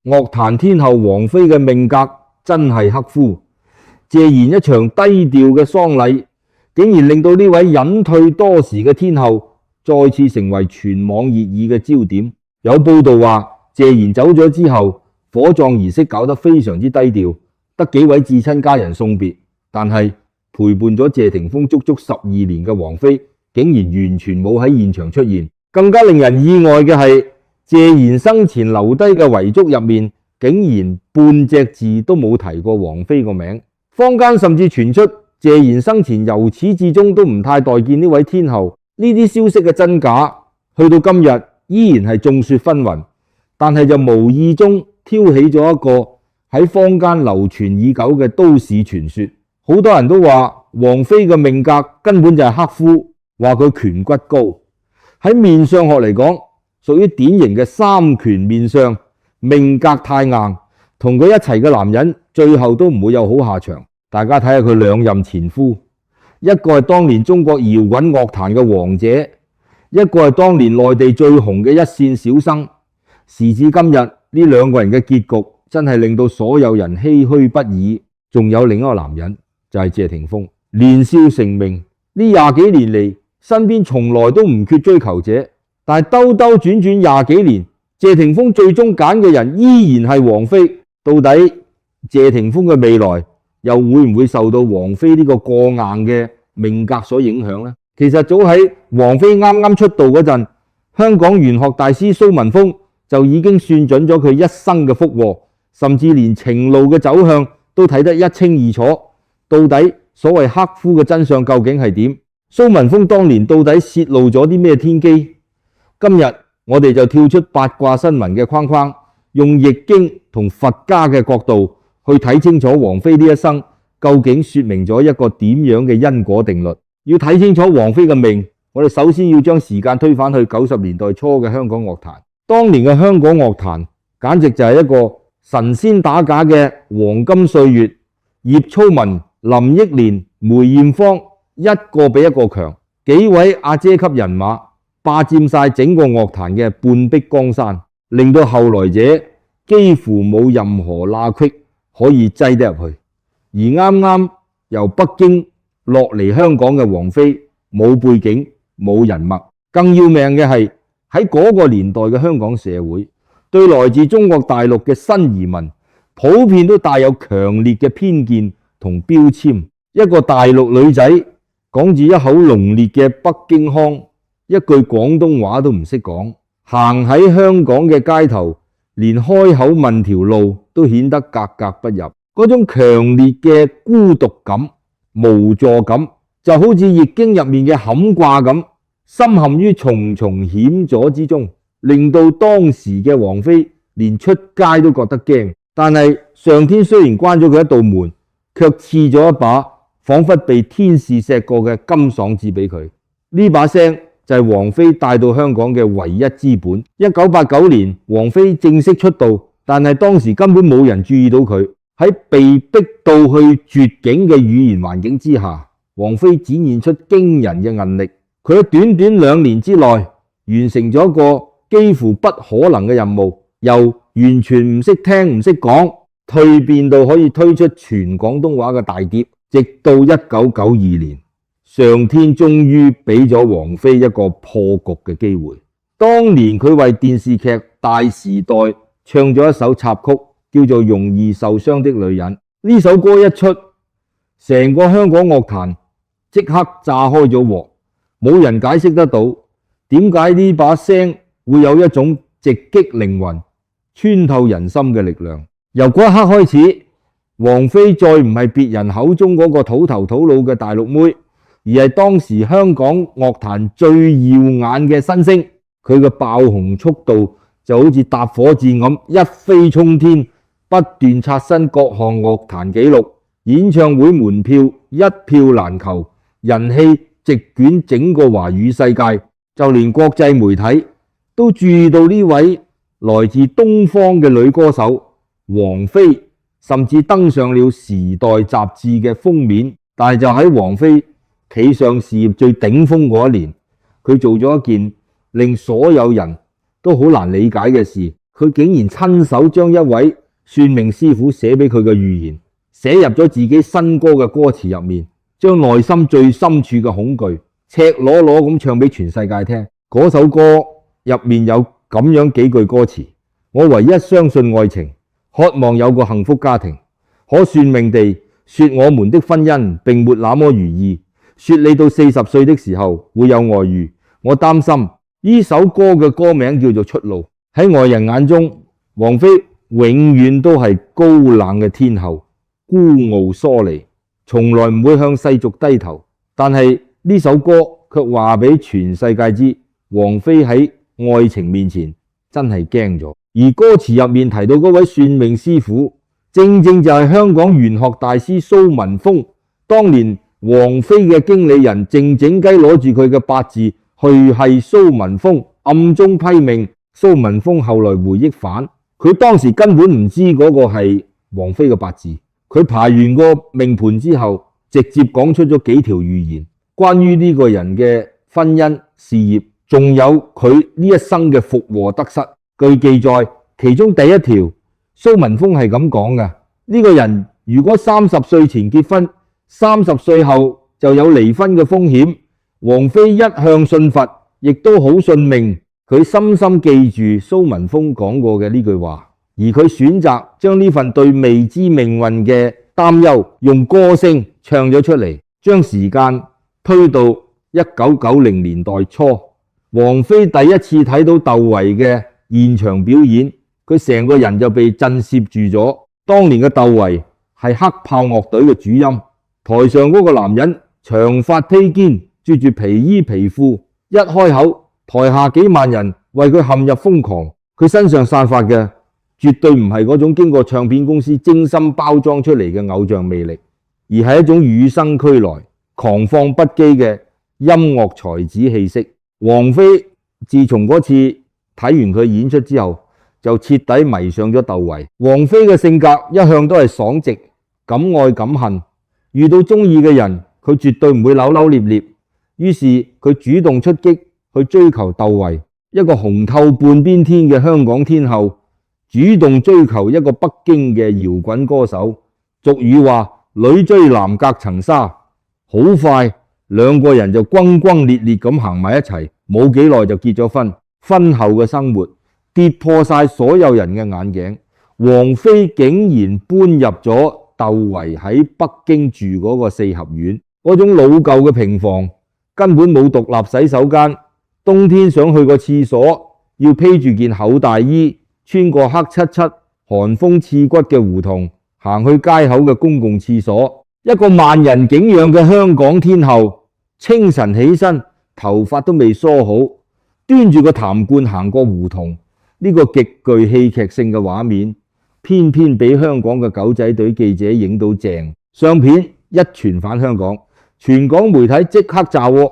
樂壇天后王菲嘅命格真係克夫。謝賢一場低調嘅喪禮，竟然令到呢位隱退多時嘅天后再次成為全網熱議嘅焦點。有報道話，謝賢走咗之後，火葬儀式搞得非常之低調，得幾位至親家人送別，但係陪伴咗謝霆鋒足足12年嘅王菲，竟然完全冇喺現場出現。更加令人意外嘅係，謝賢生前留低嘅遺囑入面，竟然半隻字都冇提過王菲個名。坊間甚至傳出謝賢生前由始至終都唔太待見呢位天后。呢啲消息嘅真假，去到今日依然係眾說紛紜，但係就無意中挑起咗一個喺坊間流傳已久嘅都市傳說。好多人都話王菲嘅命格根本就係克夫，話佢顴骨高。喺面相學嚟講，屬於典型嘅三權面相，命格太硬，同佢一齊嘅男人最後都唔會有好下場。大家睇下佢兩任前夫，一個係當年中國搖滾樂壇嘅王者，一個係當年內地最紅嘅一線小生。時至今日，呢兩個人嘅結局真係令到所有人唏噓不已。仲有另一個男人就係謝霆鋒，年少成名，呢20幾年嚟身邊從來都唔缺追求者，但係兜兜轉轉20幾年，謝霆鋒最終揀嘅人依然係王菲。到底謝霆鋒嘅未來又會唔會受到王菲呢個過硬嘅命格所影響呢？其實早喺王菲啱啱出道嗰陣，香港玄學大師蘇文峰就已經算準咗佢一生嘅福禍，甚至連情路嘅走向都睇得一清二楚。到底所謂克夫嘅真相究竟係點？蘇文峰當年到底泄露咗啲咩天機？今日我哋就跳出八卦新聞嘅框框，用易經同佛家嘅角度去睇清楚王菲呢一生究竟說明咗一個點樣嘅因果定律。要睇清楚王菲嘅命，我哋首先要將時間推返去90年代初嘅香港樂壇。當年嘅香港樂壇簡直就係一個神仙打架嘅黃金歲月，葉操文、林憶蓮、梅艷芳一個比一個強，幾位阿姐級人馬霸佔晒整個樂壇嘅半壁江山，令到後來者幾乎冇任何罅隙可以擠得入去。而啱啱由北京落嚟香港嘅王菲，冇背景冇人脈，更要命嘅係喺嗰個年代嘅香港社會，對來自中國大陸嘅新移民普遍都帶有強烈嘅偏見同標籤。一個大陸女仔講住一口濃烈嘅北京腔，一句廣東話都唔識講，行喺香港嘅街頭，連開口問條路都顯得格格不入。嗰種強烈嘅孤獨感、無助感，就好似易經入面嘅坎卦咁，深陷於重重險阻之中，令到當時嘅王菲連出街都覺得驚。但係上天雖然關咗佢一道門，卻賜咗一把仿佛被天使錫過嘅金嗓子俾佢。呢把聲就係王菲帶到香港嘅唯一資本。1989年王菲正式出道，但係當時根本冇人注意到佢。喺被逼到去絕境嘅語言環境之下，王菲展現出驚人嘅韌力。佢喺短短2年之內完成咗一個幾乎不可能嘅任務，由完全唔識聽唔識講，蛻變到可以推出全廣東話嘅大碟。直到1992年，上天終於俾咗王菲一個破局嘅機會。當年佢為電視劇《大時代》唱咗一首插曲，叫做《容易受傷的女人》。呢首歌一出，成個香港樂壇即刻炸開咗鑊，冇人解釋得到點解呢把聲會有一種直擊靈魂、穿透人心嘅力量。由嗰一刻開始，王菲再唔係別人口中嗰個土頭土腦嘅大陸妹，而係當時香港樂壇最耀眼嘅新星。佢嘅爆紅速度就好似搭火箭咁一飛沖天，不斷刷新各項樂壇紀錄，演唱會門票一票難求，人氣席捲整個華語世界，就連國際媒體都注意到呢位來自東方嘅女歌手王菲，甚至登上了《時代》雜誌嘅封面。但係就喺王菲企上事業最頂峰嗰一年，佢做咗一件令所有人都好難理解嘅事。佢竟然親手將一位算命師傅寫俾佢嘅預言寫入咗自己新歌嘅歌詞入面，將內心最深處嘅恐懼赤裸裸咁唱俾全世界聽。嗰首歌入面有咁樣幾句歌詞：我唯一相信愛情，渴望有個幸福家庭，可算命地說我們的婚姻並沒那麼如意，說你到40歲的時候會有外遇。我擔心呢首歌嘅歌名叫做出路。喺外人眼中，王菲永遠都係高冷嘅天后，孤傲疏離，從來唔會向世俗低頭。但係呢首歌卻話俾全世界知，王菲喺愛情面前真係驚咗。而歌詞入面提到嗰位算命師傅，正正就係香港玄學大師蘇文峰。當年王菲嘅經理人靜靜雞攞住佢嘅八字去係蘇文峰，暗中批命。蘇文峰後來回憶返，佢當時根本唔知嗰個係王菲嘅八字。佢排完個命盤之後，直接講出咗幾條預言，關於呢個人嘅婚姻、事業，仲有佢呢一生嘅復和得失。據記載，其中第一條，蘇文峰係咁講嘅：呢個人如果30歲前結婚，30歲後就有離婚嘅風險。王菲一向信佛，亦都好信命，佢深深記住蘇文峰講過嘅呢句話，而佢選擇將呢份對未知命運嘅擔憂用歌聲唱咗出嚟，將時間推到1990年代初。王菲第一次睇到竇唯嘅現場表演，佢成個人就被震懾住咗。當年嘅竇唯係黑豹樂隊嘅主音，台上嗰個男人長髮披肩，着住皮衣皮褲，一開口，台下幾萬人為佢陷入瘋狂。佢身上散發嘅絕對唔係嗰種經過唱片公司精心包裝出嚟嘅偶像魅力，而係一種與生俱來、狂放不羈嘅音樂才子氣息。王菲自從嗰次睇完佢演出之後，就徹底迷上咗竇唯。王菲嘅性格一向都係爽直，敢愛敢恨，遇到中意嘅人，佢絕對唔會扭扭捏捏。於是佢主動出擊去追求竇唯，一個紅透半邊天嘅香港天后，主動追求一個北京嘅搖滾歌手。俗語話女追男隔層紗，好快兩個人就轟轟烈烈咁行埋一齊，冇幾耐就結咗婚。婚後嘅生活跌破晒所有人嘅眼鏡，王菲竟然搬入咗竇唯喺北京住嗰個四合院，嗰種老舊嘅平房，根本冇獨立洗手間，冬天想去個廁所要披住件厚大衣，穿過黑漆漆寒風刺骨嘅胡同，行去街口嘅公共廁所。一個萬人景仰嘅香港天后，清晨起身頭髮都未梳好，端住個痰罐行過胡同，呢個極具戲劇性嘅畫面，偏偏俾香港嘅狗仔隊記者影到正。相片一傳返香港，全港媒體即刻炸鍋，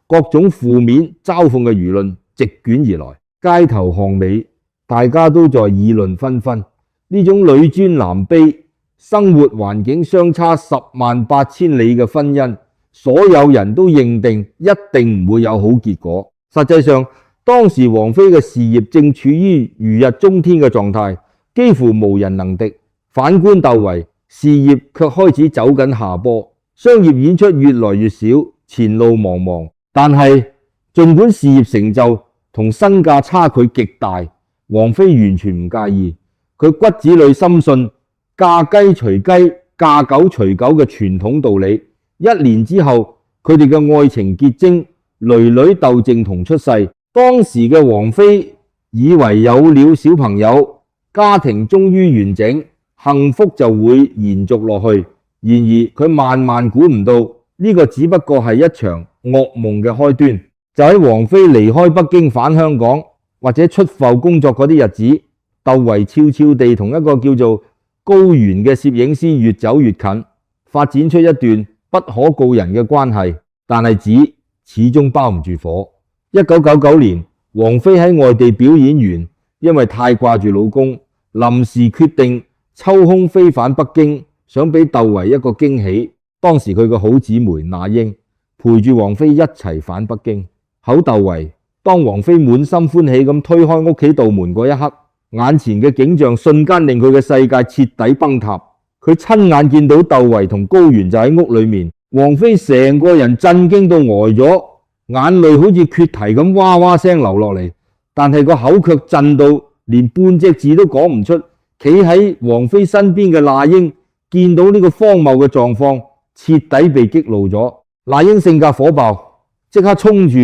各種負面嘲諷嘅輿論席捲而來，街頭巷尾大家都在議論紛紛。呢種女尊男卑、生活環境相差108000里嘅婚姻，所有人都認定一定唔會有好結果。實際上，當時王菲嘅事業正處於如日中天嘅狀態，幾乎無人能敵。反觀竇唯，事業卻開始走緊下坡，商業演出越來越少，前路茫茫。但係儘管事業成就同身價差距極大，王菲完全唔介意。佢骨子裏深信嫁雞隨雞，嫁狗隨狗嘅傳統道理。1年之後，佢哋嘅愛情結晶，囡囡竇靖童出世。當時嘅王菲以為有了小朋友，家庭終於完整，幸福就會延續落去。然而佢萬萬估唔到，呢個只不過係一場噩夢嘅開端。就喺王菲離開北京返香港或者出埠工作嗰啲日子，竇唯悄悄地同一個叫做高原嘅攝影師越走越近，發展出一段不可告人嘅關係。但係紙始終包唔住火。1999年，王菲喺外地表演完，因為太掛住老公，臨時決定抽空飛返北京，想俾竇唯一個驚喜。當時佢個好姊妹那英陪住王菲一齊返北京。口竇唯，當王菲滿心歡喜咁推開屋企道門嗰一刻，眼前嘅景象瞬間令佢嘅世界徹底崩塌。佢親眼見到竇唯同高原就喺屋裏面，王妃成個人震驚到呆咗，眼淚好似決堤咁哇哇聲流落嚟，但係個口卻震到連半隻字都講唔出。企喺王妃身邊嘅那英見到呢個荒謬嘅狀況，徹底被激怒咗。那英性格火爆，即刻衝住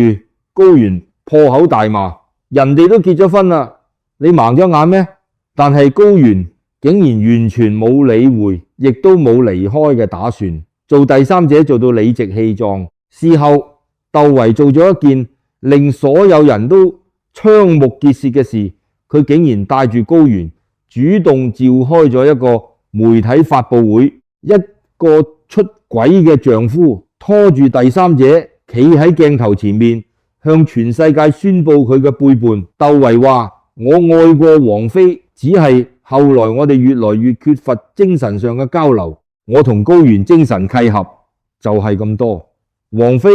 高原破口大罵：人哋都結咗婚啦，你盲咗眼咩？但係高原竟然完全冇理會，亦都冇離開嘅打算，做第三者做到理直氣壯。事後竇唯做咗一件令所有人都瞠目結舌嘅事，佢竟然帶住高原主動召開咗一個媒體發佈會，一個出軌嘅丈夫拖住第三者企喺鏡頭前面，向全世界宣布佢嘅背叛。竇唯話：我愛過王妃，只係後來我哋越來越缺乏精神上嘅交流，我同高原精神契合就係咁多。王妃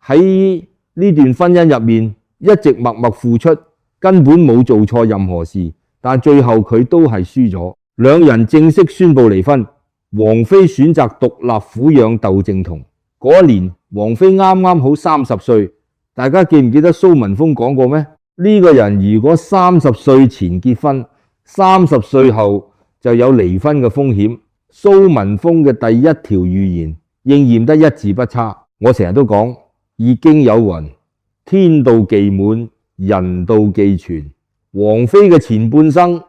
喺呢段婚姻入面一直默默付出，根本冇做錯任何事，但最後佢都係輸咗。兩人正式宣布離婚，王妃選擇獨立撫養竇靖童。嗰一年王妃啱啱好30歲，大家記唔記得蘇文峰講過咩？呢個人如果30歲前結婚，30歲後就有離婚嘅風險。蘇文峰嘅第一條預言應驗得一字不差。我成日都講，已經有云：天道既滿，人道既全。王妃嘅前半生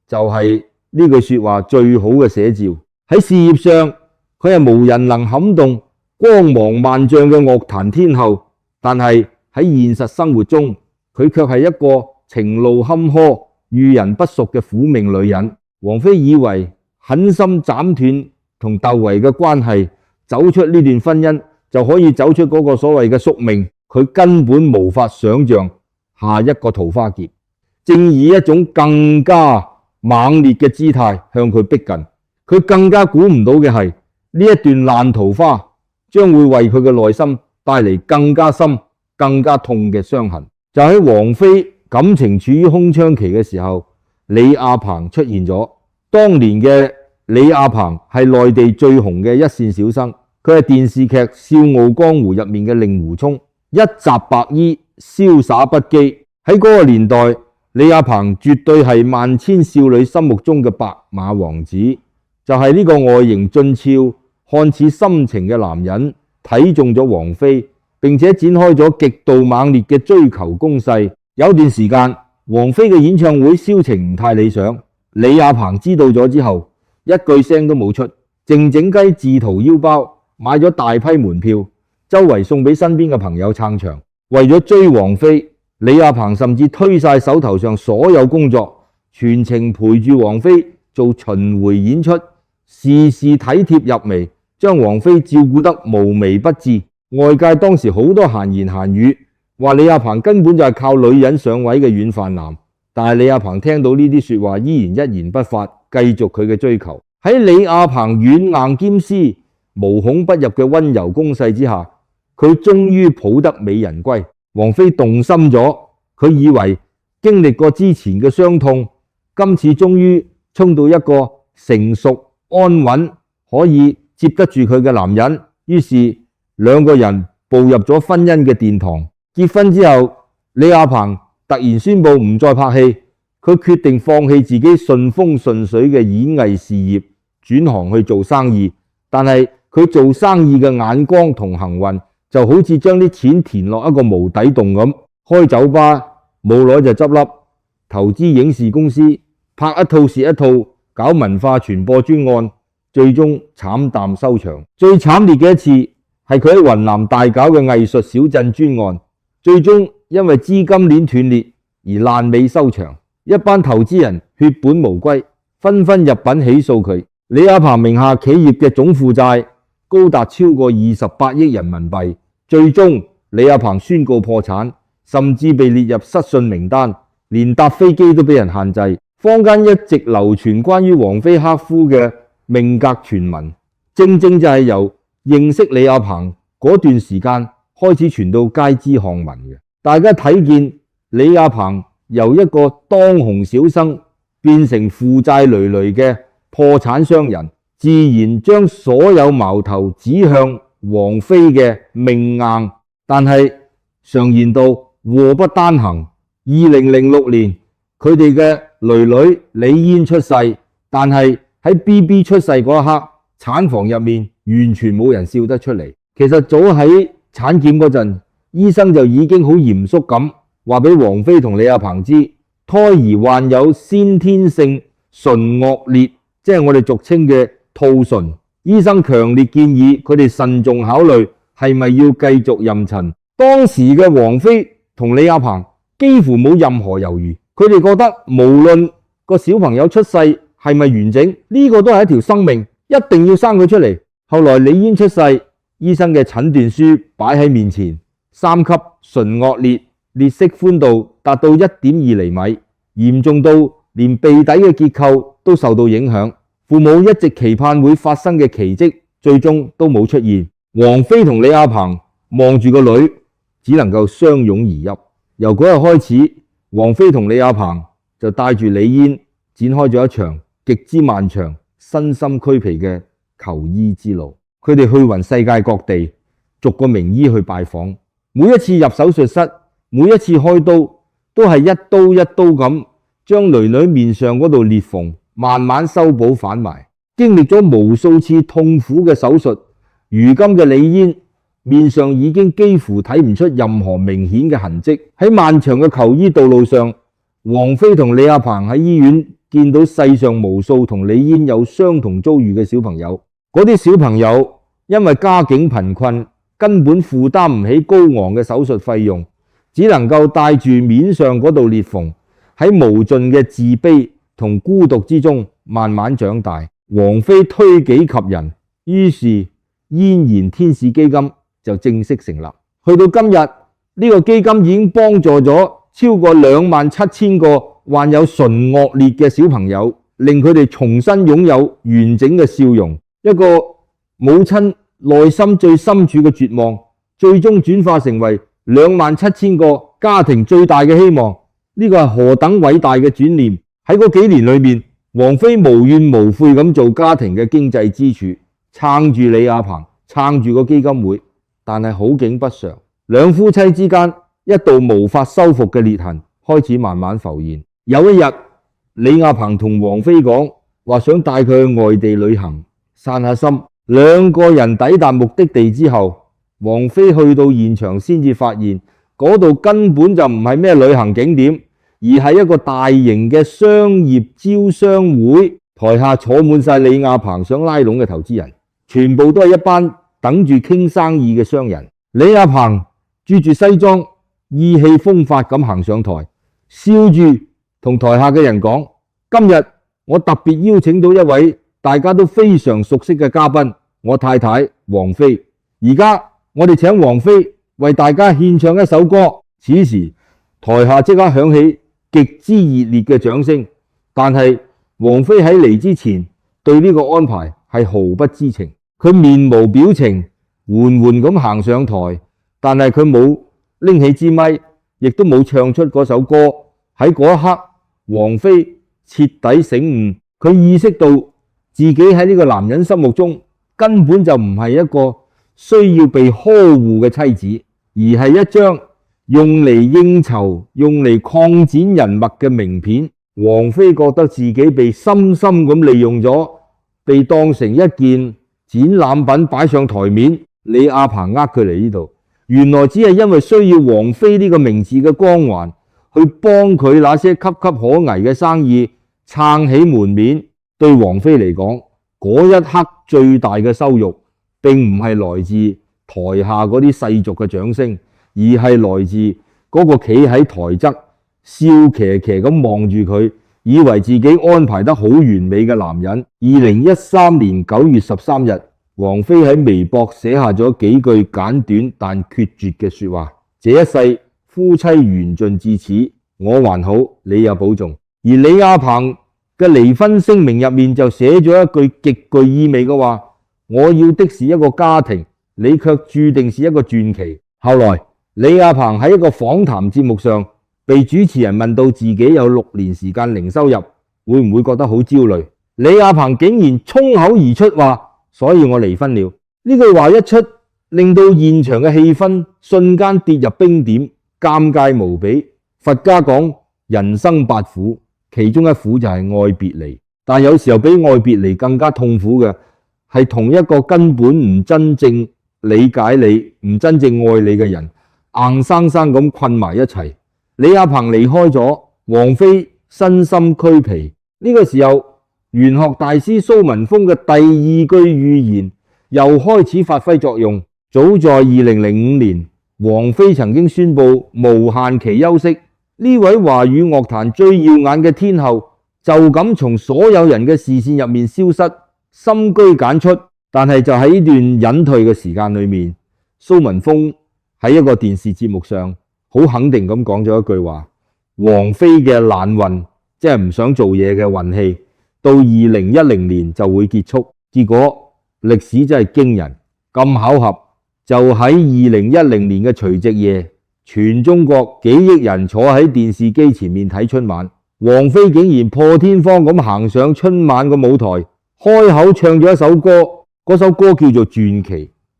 就係呢句說話最好嘅寫照。喺事業上，佢係無人能撼動、光芒萬丈嘅樂壇天后，但係喺現實生活中，佢卻係一個情路坎坷、遇人不淑嘅苦命女人。王妃以為狠心斬斷同竇唯嘅關係，走出呢段婚姻就可以走出嗰個所謂嘅宿命，佢根本無法想象下一個桃花劫正以一種更加猛烈嘅姿態向佢逼近。佢更加估唔到嘅係，呢一段爛桃花將會為佢嘅內心帶嚟更加深、更加痛嘅傷痕。就喺王妃感情處於空窗期嘅時候，李亞鵬出現咗。當年嘅李亞鵬係內地最紅嘅一線小生，佢係電視劇《笑傲江湖》入面嘅令狐沖，一襲白衣，瀟灑不羈。喺嗰個年代，李亞鵬絕對係萬千少女心目中嘅白馬王子。就係呢個外形俊俏、看似深情嘅男人睇中咗王妃，並且展開咗極度猛烈嘅追求攻勢。有段時間，王妃嘅演唱會銷情唔太理想，李亞鵬知道咗之後，一句聲都冇出，靜靜雞自掏腰包買咗大批門票，周圍送俾身邊嘅朋友撐場。為咗追王妃，李亞鵬甚至推晒手頭上所有工作，全程陪住王妃做巡迴演出，事事體貼入微，將王妃照顧得無微不至。外界當時好多閒言閒語，話李亞鵬根本就係靠女人上位嘅軟飯男。但係李亞鵬聽到呢啲說話，依然一言不發，繼續佢嘅追求。喺李亞鵬軟硬兼施、無孔不入嘅溫柔攻勢之下，佢終於抱得美人歸。王妃動心咗，佢以為經歷過之前嘅傷痛，今次終於衝到一個成熟安穩可以接得住佢嘅男人，於是兩個人步入咗婚姻嘅殿堂。結婚之後，李亞鵬突然宣布唔再拍戲，佢決定放棄自己順風順水嘅演藝事業，轉行去做生意。但係佢做生意嘅眼光同行運就好似將啲錢填落一個無底洞咁，開酒吧冇耐就執笠，投資影視公司拍一套蝕一套，搞文化傳播專案，最終慘淡收場。最慘烈嘅一次係佢喺雲南大搞嘅藝術小鎮專案，最終因為資金鏈斷裂而爛尾收場。一班投資人血本無歸，紛紛入稟起訴佢。李亞鵬名下企業嘅總負債高達超過28億人民幣，最終李亞鵬宣告破產，甚至被列入失信名單，連搭飛機都俾人限制。坊間一直流傳關於王妃克夫嘅命格傳聞，正正就係由認識李亞鵬嗰段時間開始傳到街知巷聞嘅。大家睇見李亞鵬由一個當紅小生變成負債累累嘅破產商人，自然將所有矛頭指向王妃嘅命硬。但係常言道，禍不單行。2006年佢哋嘅囡囡李嫣出世，但係喺 BB 出世嗰一刻，產房入面完全冇人笑得出嚟。其實早喺產檢嗰陣，醫生就已經好嚴肅咁話俾王妃同李亞鵬知，胎兒患有先天性唇腭裂，即係我哋俗稱嘅兔唇。醫生強烈建議佢哋慎重考慮係咪要繼續妊娠。當時嘅王妃同李亞鵬幾乎冇任何猶豫，佢哋覺得無論個小朋友出世係咪完整，呢個都係一條生命，一定要生佢出嚟。後來李嫣出世，醫生嘅診斷書擺喺面前，3級唇腭裂，裂隙寬度達到 1.2 厘米，嚴重到連鼻底嘅結構都受到影響。父母一直期盼會發生嘅奇蹟，最終都冇出現。王妃同李亞鵬望住個女，只能夠相擁而泣。由嗰日開始，王妃同李亞鵬就帶住李嫣展開咗一場極之漫長、身心俱疲嘅求醫之路。佢哋去勻世界各地，逐個名醫去拜訪。每一次入手術室，每一次開刀，都係一刀一刀咁將囡囡面上嗰度裂縫慢慢修補返埋。經歷咗無數次痛苦嘅手術，如今嘅李嫣面上已經幾乎睇唔出任何明顯嘅痕跡。喺漫長嘅求醫道路上，王妃同李亞鵬喺醫院見到世上無數同李嫣有相同遭遇嘅小朋友。嗰啲小朋友因為家境貧困，根本負擔唔起高昂嘅手術費用，只能夠帶住面上嗰度裂縫，喺無盡嘅自卑同孤獨之中慢慢長大。王妃推己及人，於是嫣然天使基金就正式成立。去到今日，呢個基金已經幫助咗超過27000個患有唇腭裂嘅小朋友，令佢哋重新擁有完整嘅笑容。一個母親內心最深處嘅絕望，最終轉化成為27000個家庭最大嘅希望。呢個係何等偉大嘅轉念！喺嗰幾年裏面，王妃無怨無悔咁做家庭嘅經濟支柱，撐住李亞鵬，撐住個基金會。但係好景不常，兩夫妻之間一道無法修復嘅裂痕開始慢慢浮現。有一日，李亞鵬同王妃講話，想帶佢去外地旅行散下心。兩個人抵達目的地之後，王妃去到現場先至發現嗰度根本就唔係咩旅行景點，而係一個大型嘅商業招商會。台下坐滿晒李亞鵬想拉攏嘅投資人，全部都係一班等住傾生意嘅商人。李亞鵬着住西裝，意氣風發咁行上台，笑住同台下嘅人講：今日我特別邀請到一位大家都非常熟悉嘅嘉賓，我太太王妃。而家我哋請王妃為大家獻唱一首歌。此時台下即刻響起極之熱烈嘅掌聲，但係王妃喺嚟之前對呢個安排係毫不知情。佢面無表情，緩緩咁行上台，但係佢冇拎起支咪，亦都冇唱出嗰首歌。喺嗰一刻，王妃徹底醒悟，佢意識到自己喺呢個男人心目中根本就唔係一個需要被呵護嘅妻子，而係一張用嚟應酬、用嚟擴展人脈嘅名片。王妃覺得自己被深深咁利用咗，被當成一件展覽品擺上台面。李亞鵬佢嚟呢度，原來只係因為需要王妃呢個名字嘅光環去幫佢那些岌岌可危嘅生意撐起門面。對王妃嚟講，嗰一刻最大嘅羞辱並唔係來自台下嗰啲世俗嘅掌聲，而係來自嗰個企喺台側笑騎騎咁望住佢，以為自己安排得好完美嘅男人。2013年9月13日，王妃喺微博寫下咗幾句簡短但決絕嘅說話：這一世夫妻緣盡至此，我還好，你也保重。而李亞鵬嘅離婚聲明入面就寫咗一句極具意味嘅話：我要的是一個家庭，你卻注定是一個傳奇。後來李亞鵬喺一個訪談節目上被主持人問到自己有6年時間零收入，會唔會覺得好焦慮？李亞鵬竟然衝口而出話，所以我離婚了。呢句話一出，令到現場嘅氣氛瞬間跌入冰點，尷尬無比。佛家講人生八苦，其中一苦就係愛別離，但有時候比愛別離更加痛苦嘅係同一個根本唔真正理解你、唔真正愛你嘅人，硬生生咁困埋一齊。李亞鵬離開咗，王菲身心俱疲。呢個時候，玄學大師蘇文峰嘅第二句預言又開始發揮作用。早在2005年，王菲曾經宣布無限期休息。呢位華語樂壇最耀眼嘅天后就咁從所有人嘅視線入面消失，深居簡出。但係就喺呢段隱退嘅時間裏面，蘇文峰喺一個電視節目上好肯定咁講咗一句話：王菲嘅懶運，即係唔想做嘢嘅運氣，到2010年就會結束。結果歷史真係驚人，咁巧合就喺2010年嘅除夕夜，全中國幾億人坐喺電視機前面睇春晚，王菲竟然破天荒咁行上春晚嘅舞台，開口唱咗一首歌，嗰首歌叫做《傳奇》。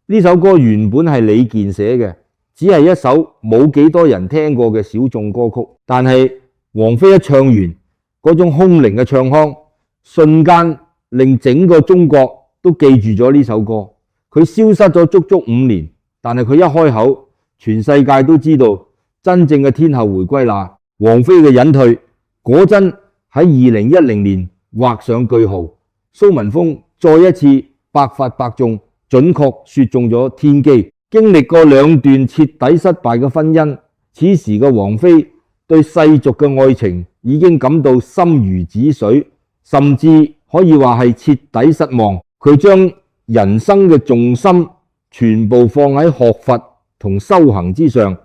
呢首歌原本係李健寫嘅，只係一首冇幾多人聽過嘅小眾歌曲，但係王菲一唱完，嗰種空靈嘅唱腔，瞬間令整個中國都記住咗呢首歌。佢消失咗足足5年，但係佢一開口，全世界都知道真正嘅天后回歸啦。王菲嘅隱退果真喺2010年畫上句號。蘇文峰再一次百發百中，準確說中咗天機。經歷過2段徹底失敗嘅婚姻，此時嘅王菲對世俗嘅愛情已經感到心如止水，甚至可以話係徹底失望。佢將人生嘅重心全部放喺學佛同修行之上，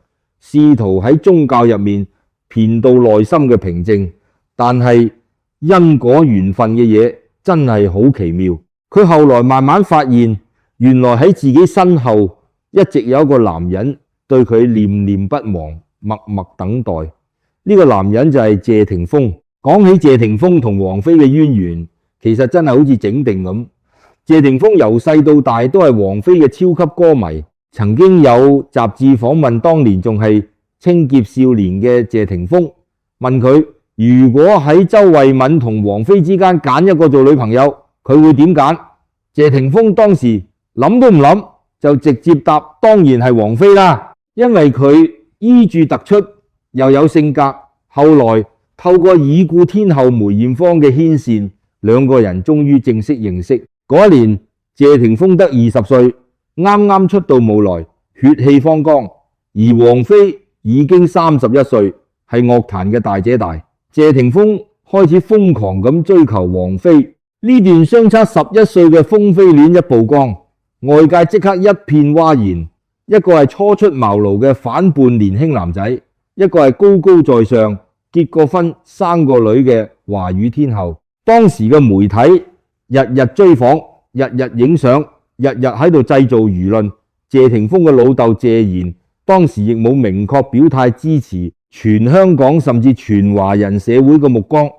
試圖喺宗教入面騙到內心嘅平靜。但係因果緣分嘅嘢真係好奇妙。佢後來慢慢發現，原來喺自己身後一直有一個男人對佢念念不忘，默默等待。呢個男人就係謝霆鋒。講起謝霆鋒同王菲嘅淵源，其實真係好似整定咁。謝霆鋒由細到大都係王菲嘅超級歌迷，曾經有雜誌訪問當年仲係青澀少年嘅謝霆鋒，問佢如果喺周慧敏同王菲之間揀一個做女朋友，佢會點揀？謝霆鋒當時諗都唔諗就直接答，當然係王菲啦，因為佢衣著突出又有性格。後來透過已故天后梅艷芳嘅牽線，兩個人終於正式認識。嗰一年，謝霆鋒得20歲，啱啱出道冇耐，血氣方剛；而王菲已經31歲，係樂壇嘅大姐大。謝霆鋒開始瘋狂咁追求王菲，呢段相差11歲嘅風飛戀一曝光，外界即刻一片譁然。一個係初出茅廬嘅反叛年輕男仔，一個係高高在上、結過婚、生過女嘅華語天后。當時嘅媒體日日追訪，日日影相，日日喺度製造輿論。謝霆鋒嘅老豆謝賢當時亦冇明確表態支持，全香港甚至全華人社會嘅目光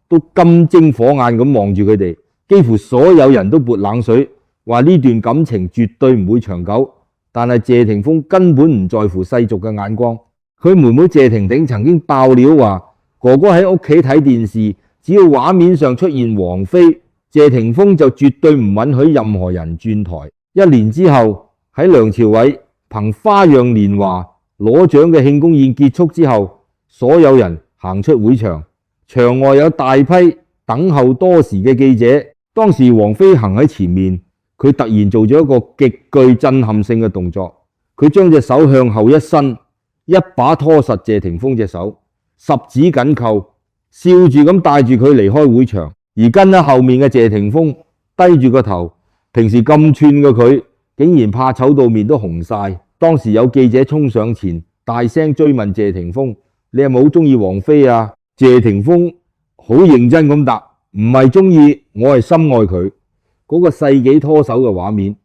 都金睛火眼咁望住佢哋，幾乎所有人都潑冷水，話呢段感情絕對唔會長久。但係謝霆鋒根本唔在乎世俗嘅眼光，佢妹妹謝婷婷曾經爆料話，哥哥喺屋企睇電視，只要畫面上出現王菲，謝霆鋒就絕對唔允許任何人轉台。1年之後，喺梁朝偉憑《花樣年華》攞獎嘅慶功宴結束之後，所有人行出會場，場外有大批等候多時嘅記者。當時王菲行喺前面，佢突然做咗一個極具震撼性嘅動作，佢將隻手向後一伸，一把拖實謝霆鋒隻手，十指緊扣，笑住咁帶住佢離開會場。而跟喺後面嘅謝霆鋒低住個頭，平時咁串嘅佢竟然怕醜到面都紅晒。當時有記者衝上前大聲追問謝霆鋒，你係咪好中意王菲啊？謝霆鋒好認真咁答，唔係中意，我係深愛佢。嗰個世紀拖手嘅畫面，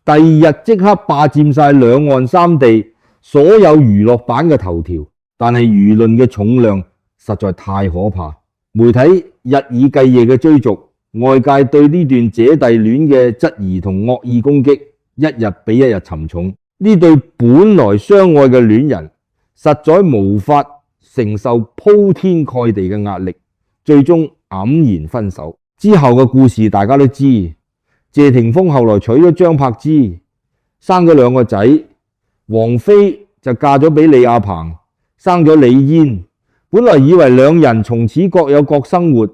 第2日即刻霸佔晒兩岸三地所有娛樂版嘅頭條。但係輿論嘅重量實在太可怕，媒體日以繼夜嘅追逐，外界對呢段姐弟戀嘅質疑同惡意攻擊，一日比一日沉重。呢對本來相愛嘅戀人，實在無法承受鋪天蓋地嘅壓力，最終黯然分手。之後嘅故事大家都知，謝霆鋒後來娶咗張柏芝，生咗2個仔，王菲就嫁咗俾李亞鵬，生咗李嫣。本來以為兩人從此各有各生活，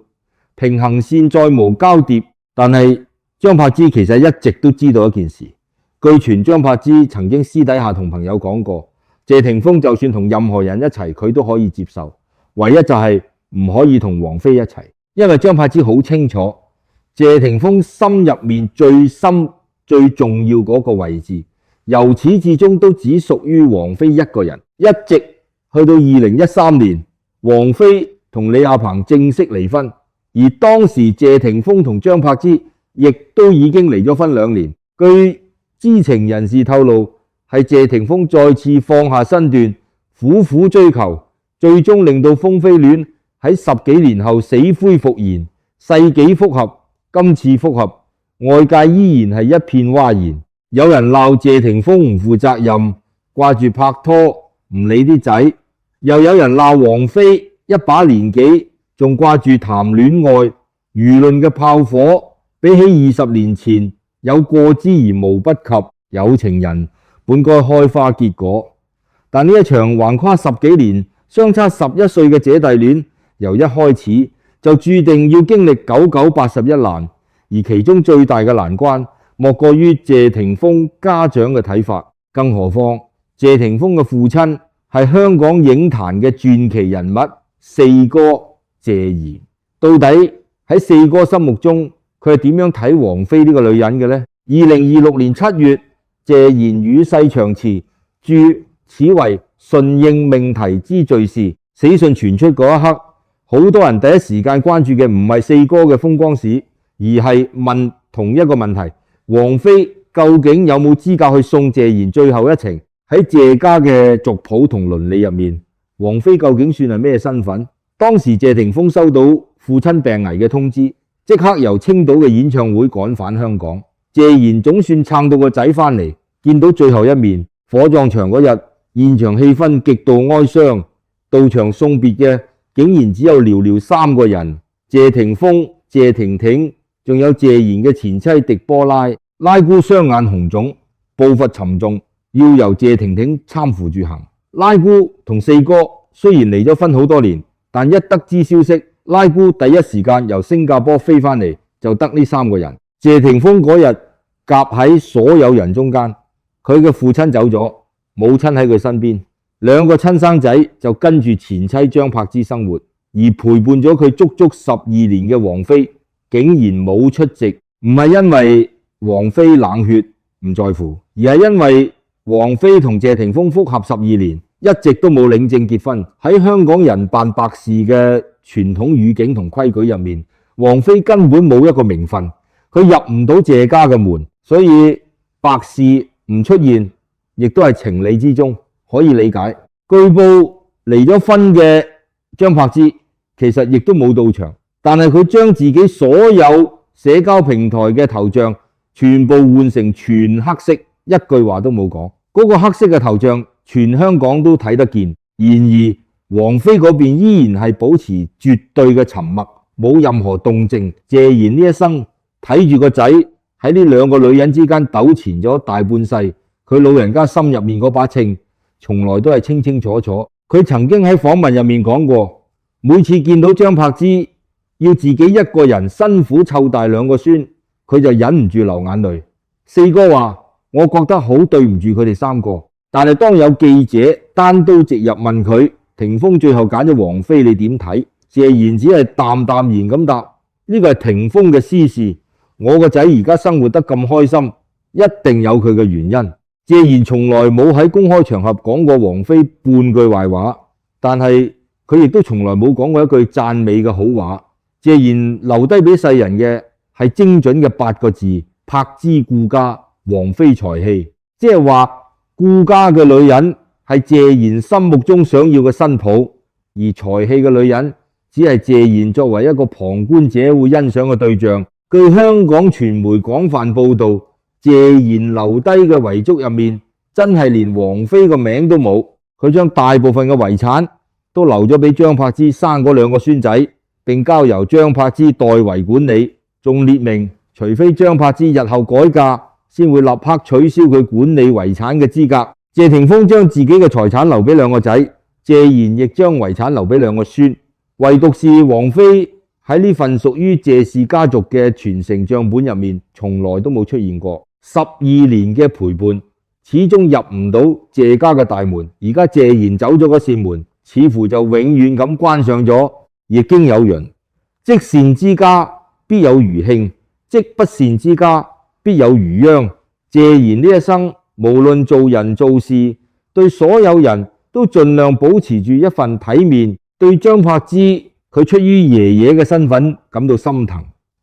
平衡線再無交疊，但係張柏芝其實一直都知道一件事。據傳張柏芝曾經私底下同朋友講過，謝霆鋒就算同任何人一齊，佢都可以接受，唯一就係唔可以同王菲一齊。因為張柏芝好清楚，謝霆鋒心入面最深最重要嗰個位置，由始至終都只屬於王菲一個人。一直去到2013年，王菲同李亞鵬正式離婚，而當時謝霆鋒同張柏芝亦都已經離咗婚2年。據知情人士透露，係謝霆鋒再次放下身段，苦苦追求，最終令到風飛戀喺10幾年後死灰復燃，世紀復合。今次復合，外界依然係一片嘩然。有人鬧謝霆鋒唔負責任，掛住拍拖，唔理啲仔；又有人鬧王菲一把年紀，仲掛住談戀愛。輿論嘅炮火比起20年前有過之而無不及。有情人本該開花結果，但呢一場橫跨10幾年、相差11歲嘅姐弟戀，由一開始就注定要經歷99、81難，而其中最大嘅難關莫過於謝霆鋒家長嘅睇法。更何況謝霆鋒嘅父親係香港影壇嘅傳奇人物四哥謝賢。到底喺四哥心目中，佢係點樣睇王菲呢個女人嘅呢？2026年7月，謝賢與世長辭，注此為順應命題之敘事。死訊傳出嗰一刻，好多人第一時間關注嘅唔係四哥嘅風光史，而係問同一個問題：王菲究竟有冇資格去送謝賢最後一程？喺謝家嘅族譜同倫理入面，王菲究竟算係咩身份？當時謝霆鋒收到父親病危嘅通知，即刻由青島嘅演唱會趕返香港。謝賢總算撐到個仔返嚟，見到最後一面。火葬場嗰日，現場氣氛極度哀傷，到場送別嘅竟然只有寥寥3個人：謝霆鋒、謝婷婷，仲有謝賢嘅前妻狄波拉。拉姑雙眼紅腫，步伐沉重，要由謝婷婷攙扶住行。拉姑同四哥雖然離咗婚好多年，但一得知消息，拉姑第一時間由新加坡飛返嚟，就得呢3個人。謝霆鋒嗰日夾喺所有人中間，佢嘅父親走咗，母親喺佢身邊，2個親生仔就跟住前妻張柏芝生活，而陪伴咗佢足足12年嘅王菲竟然冇出席。唔係因為王菲冷血唔在乎，而係因為王菲同謝霆鋒復合12年，一直都冇領證結婚。喺香港人辦白事嘅傳統語境同規矩入面，王菲根本冇一個名分，佢入唔到謝家嘅門，所以白事唔出現亦都係情理之中，可以理解。據報離咗婚嘅張柏芝其實亦都冇到場，但係佢將自己所有社交平台嘅頭像全部換成全黑色，一句話都冇講。嗰個黑色嘅頭像全香港都睇得見。然而王菲嗰邊依然係保持絕對嘅沉默，冇任何動靜。謝賢呢一生睇住個仔喺呢2個女人之間糾纏咗大半世，佢老人家心入面嗰把秤從來都係清清楚楚。佢曾經喺訪問入面講過，每次見到張柏芝要自己一個人辛苦湊大2個孫，佢就忍唔住流眼淚。四哥話：我覺得好對唔住佢哋3個。但係當有記者單刀直入問佢，霆鋒最後揀咗王菲，你點睇？謝賢只係淡淡然咁答：呢個係霆鋒嘅私事，我個仔而家生活得咁開心，一定有佢嘅原因。謝賢從來冇喺公開場合講過王菲半句壞話，但係佢亦都從來冇講過一句讚美嘅好話。謝賢留低俾世人嘅係精準嘅8個字：柏芝顧家，王菲才氣。即係話顧家嘅女人係謝賢心目中想要嘅新抱，而才氣嘅女人只係謝賢作為一個旁觀者會欣賞嘅對象。據香港傳媒廣泛報道，謝賢留低嘅遺囑入面真係連王菲個名都冇，佢將大部分嘅遺產都留咗俾張柏芝生嗰兩個孫仔，並交由張柏芝代為管理，仲列明除非張柏芝日後改嫁，先會立刻取消佢管理遺產嘅資格。謝霆鋒將自己嘅財產留俾兩個仔，謝賢亦將遺產留俾兩個孫，唯獨是王菲喺呢份屬於謝氏家族嘅傳承賬本入面，從來都冇出現過。12年嘅陪伴，始終入唔到謝家嘅大門。而家謝賢走咗嗰扇門，似乎就永遠咁關上咗。易經有云：積善之家必有餘慶，積不善之家必有餘殃。謝賢呢一生，無論做人做事，對所有人都盡量保持住一份體面。對張柏芝，佢出於爺爺嘅身份感到心疼；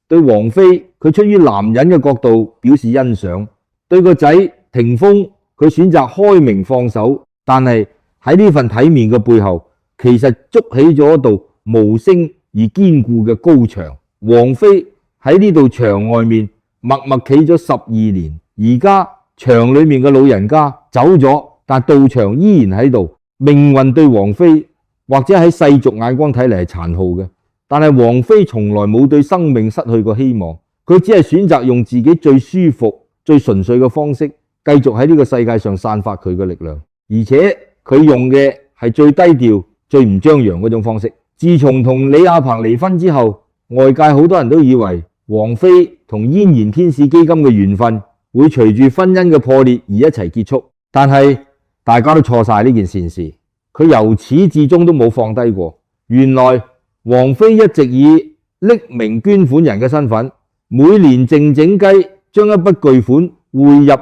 對王菲，佢出於男人嘅角度表示欣賞；對個仔霆鋒，佢選擇開明放手。但係喺呢份體面嘅背後，其實築起咗一道無聲而堅固嘅高牆。王菲喺呢道牆外面默默企咗12年，而家牆裏面嘅老人家走咗，但道牆依然喺度。命運對王菲或者喺世俗眼光睇嚟係殘酷嘅，但係王菲從來冇對生命失去過希望，佢只係選擇用自己最舒服、最純粹嘅方式，繼續喺呢個世界上散發佢嘅力量，而且佢用嘅係最低調、最唔張揚嗰種方式。自從同李亞鵬離婚之後，外界好多人都以為王菲同嫣然天使基金嘅緣分會隨住婚姻嘅破裂而一齊結束，但係大家都錯晒呢件善事。佢由始至終都冇放低過。原來王菲一直以匿名捐款人嘅身份，每年靜靜雞將一筆巨款匯入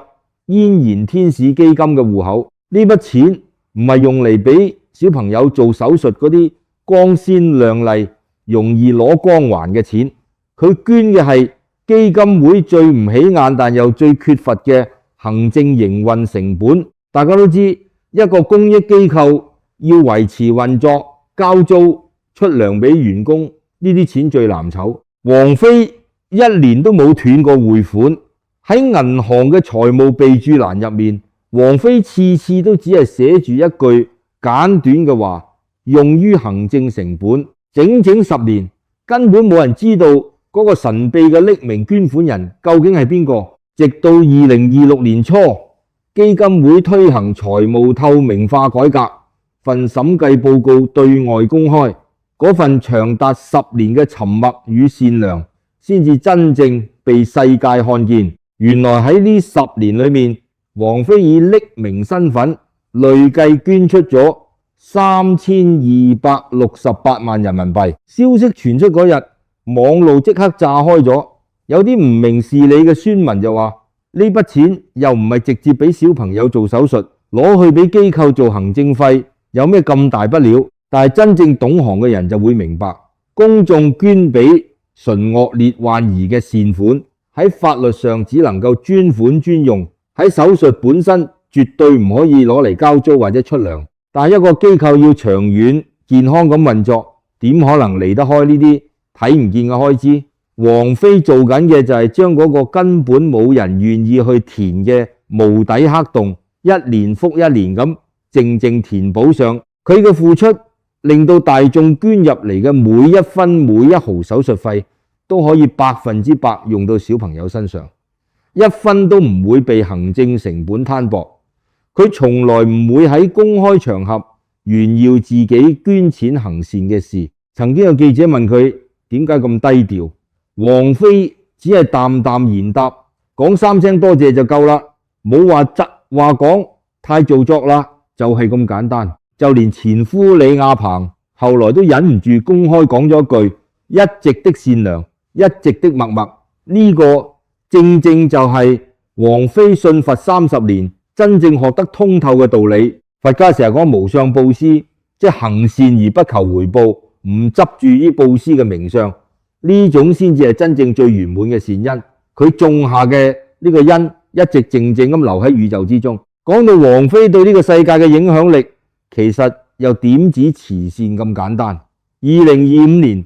嫣然天使基金嘅戶口。呢筆錢唔係用嚟俾小朋友做手術嗰啲光鮮亮麗、容易攞光環嘅錢，佢捐嘅係基金會最唔起眼但又最缺乏嘅行政營運成本。大家都知，一個公益機構要維持運作、交租、出糧俾員工，呢啲錢最難籌。王菲一年都冇斷過匯款，喺銀行嘅財務備註欄入面，王菲次次都只係寫住一句簡短嘅話，用於行政成本。整整10年，根本冇人知道嗰個神秘嘅匿名捐款人究竟係邊個。直到2026年初，基金會推行財務透明化改革，份審計報告對外公開，嗰份長達10年嘅沉默與善良先至真正被世界看見。原來喺呢10年裏面，王菲以匿名身份累計捐出咗3268萬人民幣。消息傳出嗰日，網路即刻炸開咗，有啲唔明事理嘅村民就話，呢筆錢又唔係直接俾小朋友做手術，攞去俾機構做行政費，有咩咁大不了？但係真正懂行嘅人就會明白，公眾捐俾純惡劣患兒嘅善款，喺法律上只能夠專款專用，喺手術本身絕對唔可以攞嚟交租或者出糧。但係一個機構要長遠健康咁運作，點可能離得開呢啲睇唔見嘅開支？王菲做緊嘅就係將嗰個根本冇人願意去填嘅無底黑洞，一年復一年咁靜靜填補上。佢嘅付出令到大眾捐入嚟嘅每一分每一毫手術費都可以100%用到小朋友身上，一分都唔會被行政成本攤薄。佢從來唔會喺公開場合炫耀自己捐錢行善嘅事。曾經有記者問佢點解咁低調，王菲只係淡淡然答，講3聲多謝就夠啦，冇話窒話講太做作啦，就係咁簡單。就連前夫李亞鵬後來都忍唔住公開講咗一句，一直的善良，一直的默默。呢個正正就係王菲信佛30年真正學得通透嘅道理。佛家成日講無相布施，即係行善而不求回報，唔執住於布施嘅名相，呢種先至係真正最圓滿嘅善因。佢種下嘅呢個因一直靜靜咁留喺宇宙之中。講到王菲對呢個世界嘅影響力，其實又點止慈善咁簡單。2025年，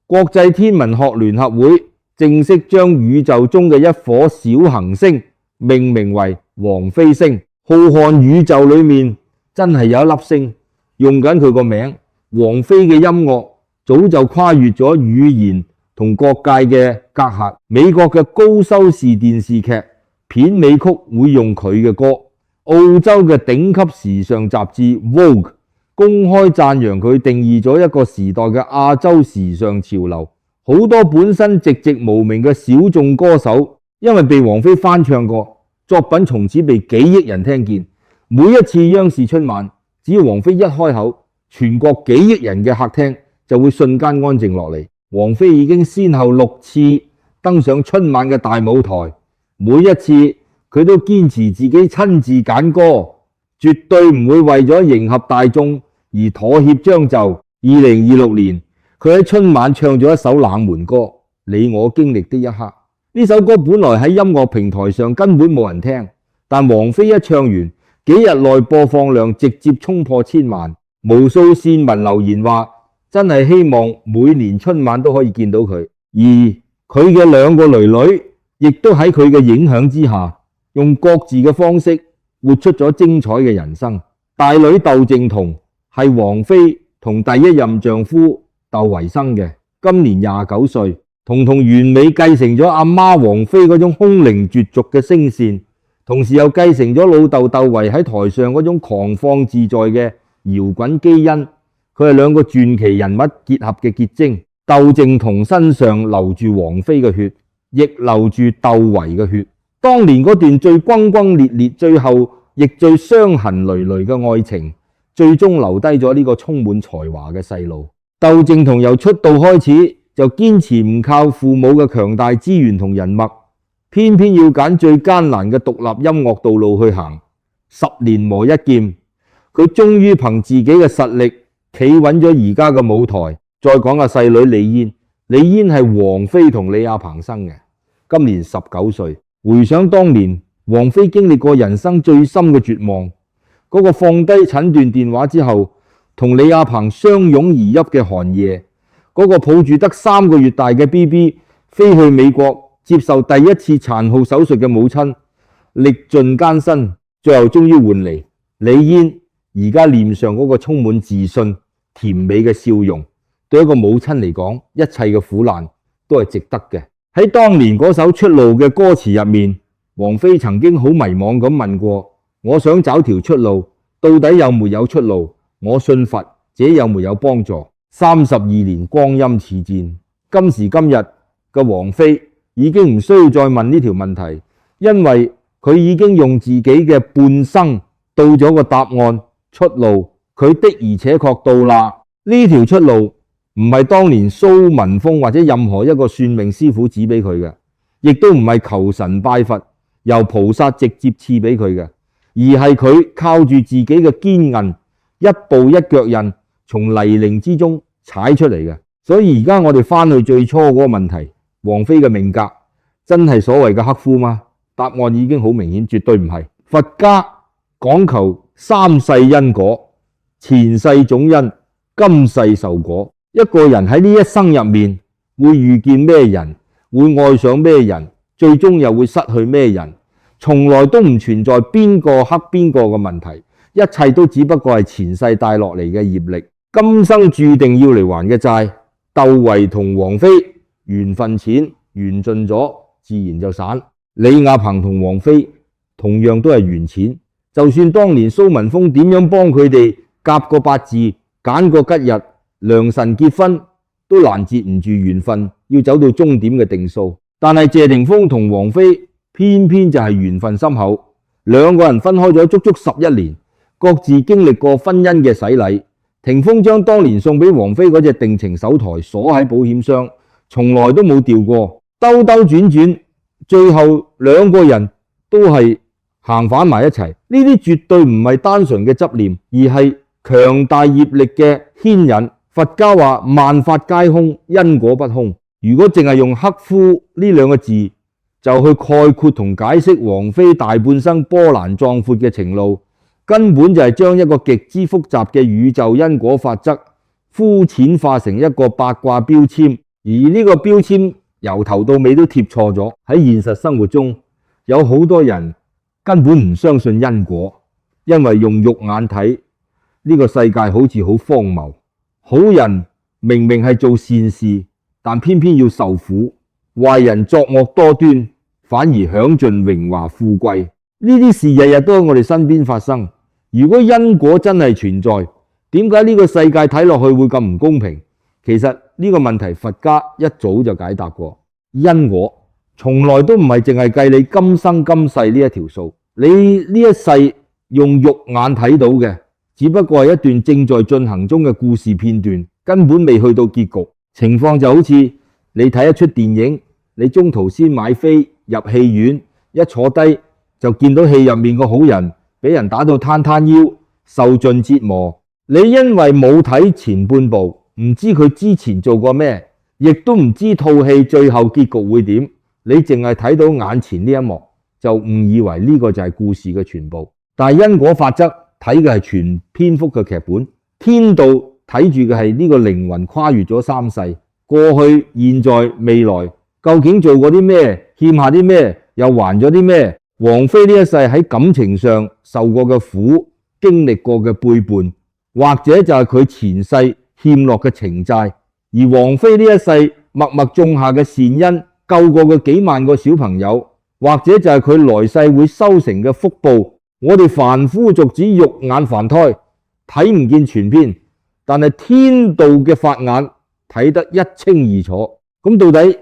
國際天文學聯合會正式將宇宙中嘅一顆小行星命名為王菲星。浩瀚宇宙裏面真係有一粒星用緊佢個名。王菲嘅音樂早就跨越咗語言同各界嘅隔閡。美國嘅高收視電視劇片尾曲會用佢嘅歌。澳洲嘅頂級時尚雜誌 Vogue 公開讚揚佢定義咗一個時代嘅亞洲時尚潮流。好多本身寂寂無名嘅小眾歌手，因為被王菲翻唱過，作品從此被幾億人聽見。每一次央視春晚，只要王菲一開口，全國幾億人嘅客廳就會瞬間安靜落嚟。王菲已經先後6次登上春晚嘅大舞台，每一次佢都堅持自己親自揀歌，絕對唔會為咗迎合大眾而妥協將就。2026年，佢喺春晚唱咗一首冷門歌《你我經歷的一刻》。呢首歌本來喺音樂平台上根本冇人聽，但王菲一唱完，幾日內播放量直接衝破1000萬。無數線民留言話，真係希望每年春晚都可以見到佢。而佢嘅2個囡囡亦都喺佢嘅影響之下，用各自嘅方式活出咗精彩嘅人生。大女竇靖童係王菲同第一任丈夫竇唯生嘅，今年29歲，童童完美繼承咗阿媽王菲嗰種空靈絕俗嘅聲線，同時又繼承咗老竇竇唯喺台上嗰種狂放自在嘅搖滾基因。佢係2個傳奇人物結合嘅結晶。竇靖童身上流住王菲嘅血，亦流住竇唯嘅血。當年嗰段最轟轟烈烈，最後亦最傷痕累累嘅愛情，最終留低咗呢個充滿才華嘅細路。竇靖童由出道開始就堅持唔靠父母嘅強大資源同人脈，偏偏要揀最艱難嘅獨立音樂道路去行。10年磨一劍，佢終於憑自己嘅實力企穩咗而家嘅舞台。再講下細女李嫣，李嫣係王菲同李亞鵬生嘅，今年19歲。回想當年，王菲經歷過人生最深嘅絕望，嗰個放低診斷電話之後，同李亞鵬相擁而泣嘅寒夜，嗰個抱住得3個月大嘅 BB 飛去美國接受第一次殘酷手術嘅母親，歷盡艱辛，最後終於換嚟李嫣而家臉上嗰個充滿自信、甜美嘅笑容。對一個母親嚟講，一切嘅苦難都係值得嘅。喺當年嗰首出路嘅歌詞入面，王菲曾經好迷茫咁問過：我想找條出路，到底有沒有出路？我信佛，這有沒有幫助？32年光陰似箭，今時今日嘅王菲已經唔需要再問呢條問題，因為佢已經用自己嘅半生到咗個答案出路，佢的而且確到啦。呢條出路唔係當年蘇文峰或者任何一個算命師傅指俾佢嘅，亦都唔係求神拜佛由菩薩直接賜俾佢嘅，而係佢靠住自己嘅堅韌，一步一腳印從泥濘之中踩出嚟嘅。所以而家我哋翻去最初嗰個問題，王菲嘅命格真係所謂嘅剋夫嗎？答案已經好明顯，絕對唔係。佛家講求3世因果，前世種因，今世受果。一個人喺呢一生入面會遇見咩人，會愛上咩人，最終又會失去咩人，從來都唔存在邊個剋邊個嘅問題，一切都只不過係前世帶落嚟嘅業力，今生注定要嚟還嘅債。竇唯同王菲緣分淺，緣盡咗自然就散。李亞鵬同王菲同樣都係緣淺，就算當年蘇文峰點樣幫佢哋夾個八字，揀個吉日，良辰結婚，都攔截唔住緣分要走到終點嘅定數。但係謝霆鋒同王菲偏偏就係緣分深厚，2個人分開咗足足11年，各自經歷過婚姻嘅洗禮。霆鋒將當年送俾王菲嗰隻定情手台鎖喺保險箱，從來都冇掉過。兜兜轉轉，最後2個人都係行返埋一齊。呢啲絕對唔係單純嘅執念，而係強大業力嘅牽引。佛家話萬法皆空，因果不空。如果淨係用剋夫呢2個字就去概括同解釋王菲大半生波瀾壯闊嘅情路，根本就係將一個極之複雜嘅宇宙因果法則膚淺化成一個八卦標籤，而呢個標籤由頭到尾都貼錯咗。喺現實生活中，有好多人根本唔相信因果，因為用肉眼睇呢個世界好似好荒謬。好人明明係做善事，但偏偏要受苦；壞人作惡多端，反而享盡榮華富貴。呢啲事日日都喺我哋身邊發生。如果因果真係存在，點解呢個世界睇落去會咁唔公平？其實呢個問題佛家一早就解答過。因果從來都唔係淨係計你今生今世呢一條數，你呢一世用肉眼睇到嘅，只不過係一段正在進行中嘅故事片段，根本未去到結局。情況就好似你睇一出電影，你中途先買飛入戲院，一坐低就見到戲入面個好人俾人打到攤攤腰，受盡折磨。你因為冇睇前半部，唔知佢之前做過咩，亦都唔知套戲最後結局會點，你淨係睇到眼前呢一幕，就誤以為呢個就係故事嘅全部。但係因果法則睇嘅係全篇幅嘅劇本，天道睇住嘅係呢個靈魂跨越咗三世，過去、現在、未來，究竟做過啲咩，欠下啲咩，又還咗啲咩？王菲呢一世喺感情上受過嘅苦，經歷過嘅背叛，或者就係佢前世欠落嘅情債，而王菲呢一世默默種下嘅善因，救過嘅幾萬個小朋友，或者就係佢來世會收成嘅福報。我哋凡夫俗子肉眼凡胎，睇唔見全篇，但係天道嘅法眼睇得一清二楚。咁到底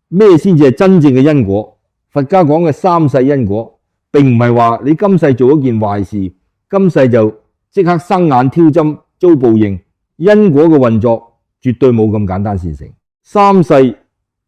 咩先至係真正嘅因果？佛家講嘅三世因果，並唔係話你今世做一件壞事，今世就即刻生眼挑針遭報應。因果嘅運作絕對冇咁簡單事成。三世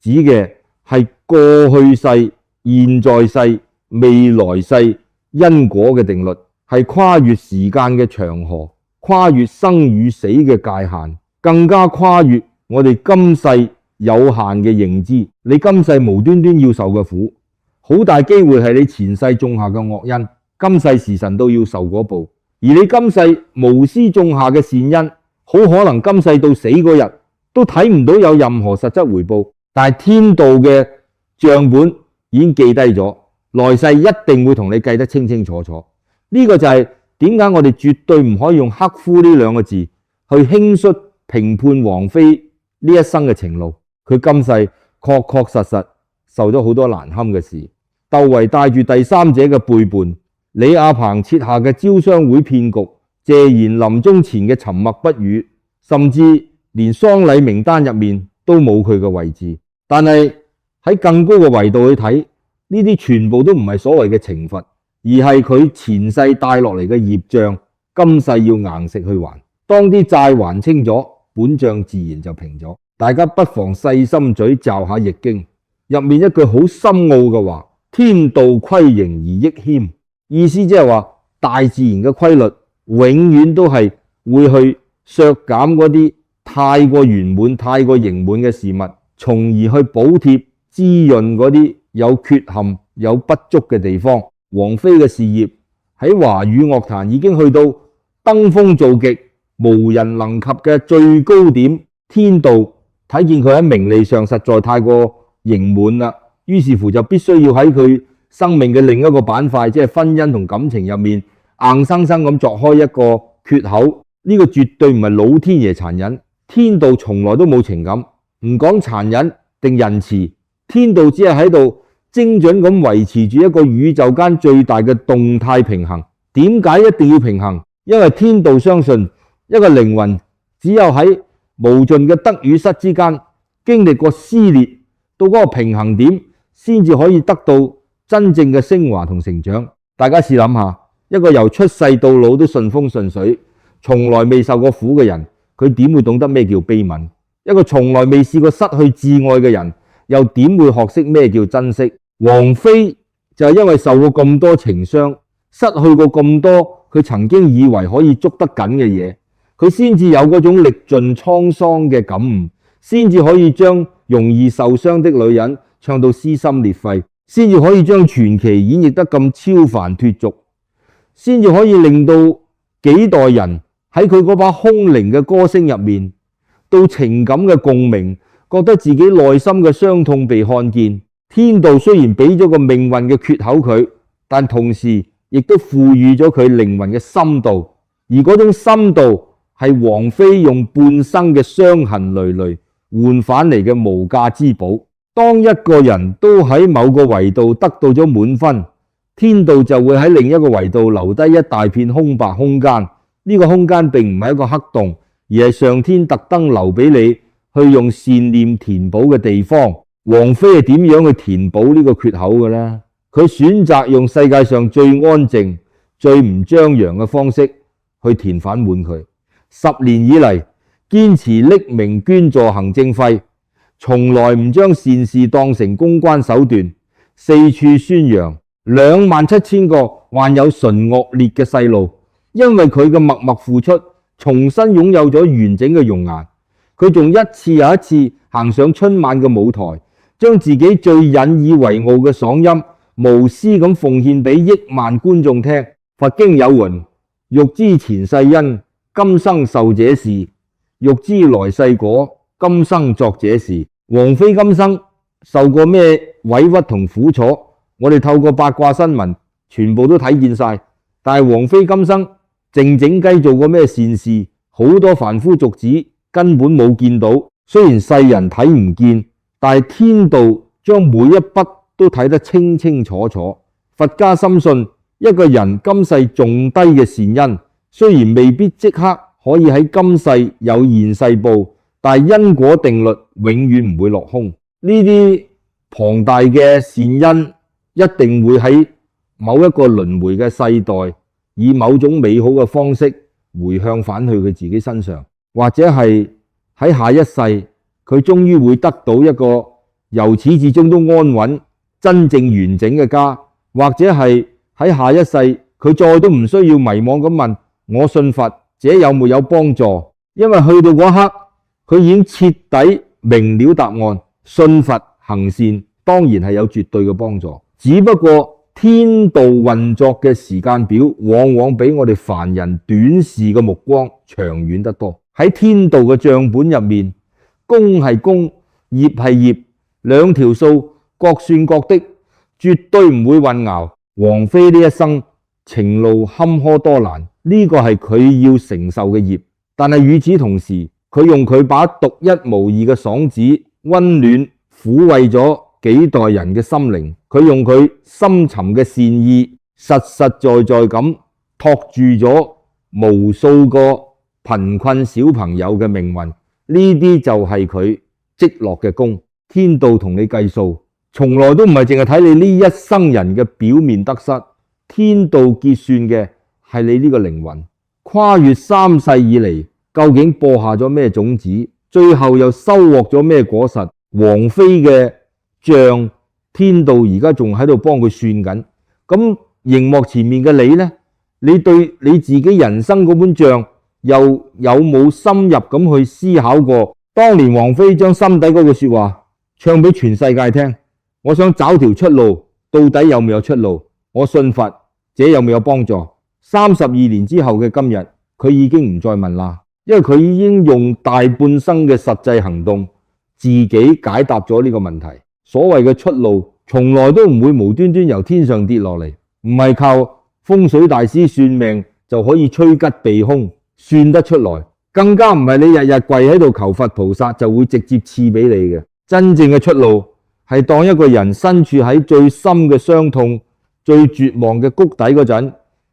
指嘅係過去世、現在世、未來世因果嘅定律，係跨越時間嘅長河，跨越生與死嘅界限，更加跨越我哋今世有限嘅認知。你今世無端端要受嘅苦，好大機會係你前世種下嘅惡因，今世時辰都要受嗰報。而你今世無私種下嘅善因，好可能今世到死嗰日都睇唔到有任何實質回報。但係天道嘅賬本已經記低咗，來世一定會同你計得清清楚楚。呢個就係點解我哋絕對唔可以用克夫呢兩個字去輕率評判王菲呢一生嘅情路。佢今世確確實實受咗好多難堪嘅事。竇唯帶住第三者嘅背叛，李亞鵬設下嘅招商會騙局，謝賢臨終前嘅沉默不語，甚至連喪禮名單入面都冇佢嘅位置。但係喺更高嘅維度去睇，呢啲全部都唔係所謂嘅懲罰，而係佢前世帶落嚟嘅業障，今世要硬食去還。當啲債還清咗，本賬自然就平咗。大家不妨細心咀嚼下易經入面一句好深奧嘅話：天道規形而益謙。意思即係話大自然嘅規律永遠都係會去削減嗰啲太過圓滿、太過盈滿嘅事物，從而去補貼滋潤嗰啲有缺陷、有不足嘅地方。王菲嘅事業喺華語樂壇已經去到登峰造極、無人能及嘅最高點。天道睇見佢喺名利上實在太過盈滿啦，於是乎就必須要喺佢生命嘅另一個板塊，即係婚姻同感情入面，硬生生咁鑿開一個缺口。呢個絕對唔係老天爺殘忍，天道從來都冇情感，唔講殘忍定仁慈，天道只係喺度精準咁維持住一個宇宙間最大嘅動態平衡。點解一定要平衡？因為天道相信一個靈魂只有喺無盡嘅得與失之間經歷過撕裂，到嗰個平衡點先至可以得到真正嘅升華同成長。大家試諗下，一個由出世到老都順風順水，從來未受過苦嘅人，佢點會懂得咩叫悲憫？一個從來未試過失去摯愛嘅人，又點會學識咩叫珍惜？王菲就係因為受過咁多情傷，失去過咁多佢曾經以為可以捉得緊嘅嘢，佢先至有嗰種歷盡滄桑嘅感悟，先至可以將容易受傷的女人唱到撕心裂肺，先至可以將傳奇演繹得咁超凡脫俗，先至可以令到幾代人喺佢嗰把空靈嘅歌聲入面到情感嘅共鳴，覺得自己內心嘅傷痛被看見。天道雖然俾咗個命運嘅缺口佢，但同時亦都賦予咗佢靈魂嘅深度，而嗰種深度係王菲用半生嘅傷痕累累換返嚟嘅無價之寶。當一個人都喺某個維度得到咗滿分，天道就會喺另一個維度留低一大片空白空間。呢個空間並唔係一個黑洞，而係上天特登留俾你去用善念填補嘅地方。王菲係點樣去填補呢個缺口嘅呢？佢選擇用世界上最安靜、最唔張揚嘅方式去填返滿佢。10年以嚟，堅持匿名捐助行政費，從來唔將善事當成公關手段，四處宣揚27000個患有唇腭裂嘅細路，因為佢嘅默默付出，重新擁有咗完整嘅容顏。佢仲一次又一次行上春晚嘅舞台，將自己最引以為傲嘅嗓音無私咁奉獻俾億萬觀眾聽。佛經有云：欲知前世因，今生受這事；欲知來世果，今生作這事。王菲今生受過咩委屈同苦楚，我哋透過八卦新聞全部都睇見晒。但係王菲今生靜靜雞做過咩善事，好多凡夫俗子根本冇見到。雖然世人睇唔見，但係天道將每一筆都睇得清清楚楚。佛家深信一個人今世種低嘅善因，雖然未必即刻可以喺今世有現世報，但係因果定律永遠唔會落空。呢啲龐大嘅善因一定會喺某一個輪迴嘅世代，以某種美好嘅方式回向返去佢自己身上，或者係喺下一世佢終於會得到一個由始至終都安穩、真正完整嘅家，或者係喺下一世佢再都唔需要迷惘咁問我信佛這有沒有幫助，因為去到嗰刻佢已經徹底明了答案。信佛行善當然係有絕對嘅幫助，只不過天道運作嘅時間表往往比我哋凡人短視嘅目光長遠得多。喺天道嘅賬本入面，功係功，業係業，兩條數各算各的，絕對唔會混淆。王菲呢一生情路坎坷多難，呢個係佢要承受嘅業，但係與此同時，佢用佢把獨一無二嘅嗓子溫暖撫慰咗幾代人嘅心靈，佢用佢深沉嘅善意實實在在咁托住咗無數個貧困小朋友嘅命運，呢啲就係佢積落嘅功。天道同你計數，從來都唔係淨係睇你呢一生人嘅表面得失，天道結算嘅係你呢個靈魂，跨越3世以嚟，究竟播下咗咩種子，最後又收穫咗咩果實。王菲嘅賬，天道而家仲喺度幫佢算緊。咁熒幕前面嘅你呢？你對你自己人生嗰本賬又有冇深入咁去思考過？當年王菲將心底嗰句說話唱俾全世界聽，我想找條出路，到底有沒有出路？我信佛，這有沒有幫助？32年之後嘅今日，佢已經唔再問啦，因為佢已經用大半生嘅實際行動自己解答咗呢個問題。所謂嘅出路從來都唔會無端端由天上跌落嚟，唔係靠風水大師算命就可以趨吉避凶算得出來，更加唔係你日日跪喺度求佛菩薩就會直接賜俾你嘅。真正嘅出路係當一個人身處喺最深嘅傷痛、最絕望嘅谷底嗰陣，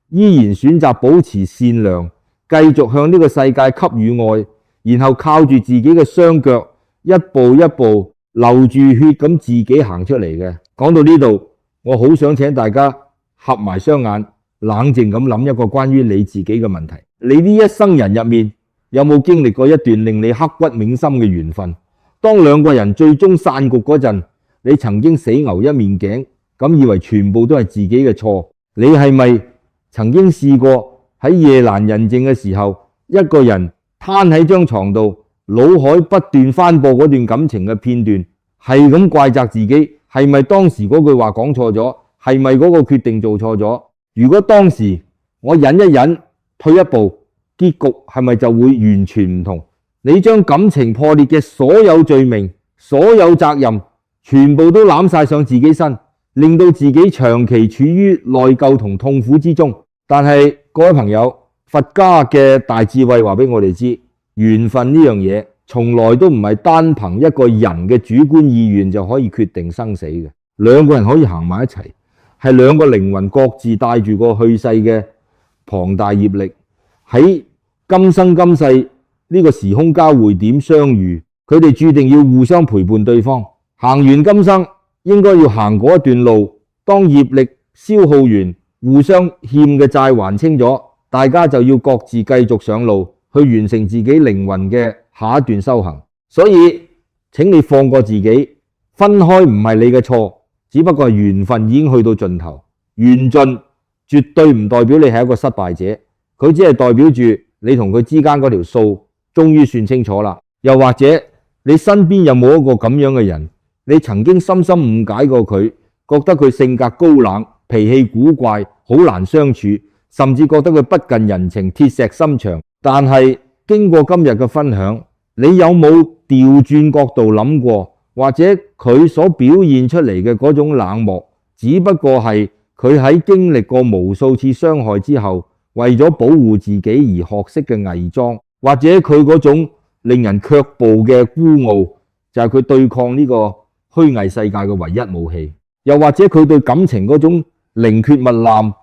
依然選擇保持善良，繼續向呢個世界給予愛，然後靠住自己嘅雙腳一步一步流住血咁自己行出嚟嘅。講到呢度，我好想請大家合埋雙眼，冷靜咁諗一個關於你自己嘅問題。你呢一生人入面有冇經歷過一段令你刻骨銘心嘅緣分？當兩個人最終散局嗰陣，你曾經死牛一面頸，咁以為全部都係自己嘅錯。你係咪曾經試過喺夜闌人靜嘅時候，一個人攤喺張床度，腦海不斷翻播嗰段感情嘅片段，係咁怪責自己，係咪當時嗰句話講錯咗？係咪嗰個決定做錯咗？如果當時我忍一忍，退一步，結局係咪就會完全唔同？你將感情破裂嘅所有罪名、所有責任，全部都攬晒上自己身，令到自己長期處於內疚同痛苦之中。但係各位朋友，佛家嘅大智慧話俾我哋知，緣分呢樣嘢從來都唔係單憑一個人嘅主觀意願就可以決定生死嘅。兩個人可以行埋一齊，係兩個靈魂各自帶住個去世嘅龐大業力，喺今生今世呢個時空交匯點相遇，佢哋注定要互相陪伴對方。行完今生應該要行嗰一段路，當業力消耗完，互相欠嘅債還清咗，大家就要各自繼續上路，去完成自己靈魂嘅下一段修行。所以請你放過自己，分開唔係你嘅錯，只不過係緣分已經去到盡頭。緣盡絕對唔代表你係一個失敗者，佢只係代表住你同佢之間嗰條數終於算清楚啦。又或者你身邊有冇一個咁樣嘅人，你曾經深深誤解過佢，覺得佢性格高冷、脾氣古怪、好難相處，甚至覺得佢不近人情、鐵石心腸。但係經過今日嘅分享，你有冇調轉角度諗過，或者佢所表現出嚟嘅嗰種冷漠，只不過係佢喺經歷過無數次傷害之後，為咗保護自己而學識嘅偽裝，或者佢嗰種令人卻步嘅孤傲，就係佢對抗呢個虛偽世界嘅唯一武器。又或者佢對感情嗰種寧缺勿濫、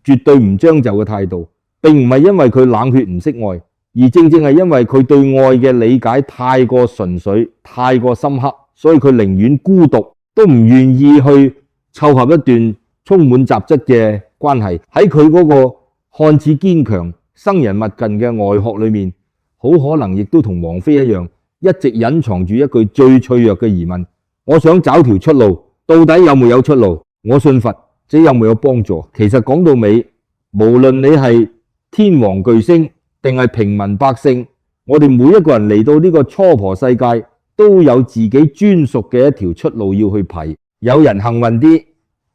絕對唔將就嘅態度，並唔係因為佢冷血唔識愛，而正正係因為佢對愛嘅理解太過純粹、太過深刻，所以佢寧願孤獨，都唔願意去湊合一段充滿雜質嘅關係。喺佢嗰個看似堅強、生人勿近嘅外殼裏面，好可能亦都同王菲一樣，一直隱藏住一句最脆弱嘅疑問：我想找條出路，到底有沒有出路？我信佛，這有沒有幫助？其實講到尾，無論你係天王巨星定係平民百姓，我哋每一個人嚟到呢個娑婆世界，都有自己專屬嘅一條出路要去排。有人幸運啲，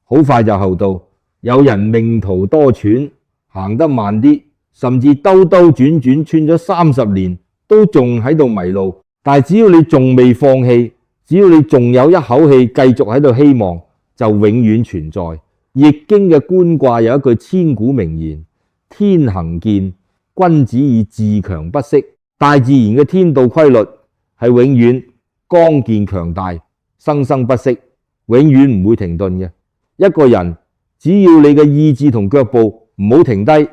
好快就後到；有人命途多舛，行得慢啲，甚至兜兜轉轉穿咗30年，都仲喺度迷路。但係只要你仲未放棄，只要你仲有一口氣繼續喺度希望，就永遠存在。易經嘅觀卦有一句千古名言：天行健，君子以自強不息。大自然嘅天道規律係永遠剛健強大，生生不息，永遠唔會停頓嘅。一個人只要你嘅意志同腳步唔好停低，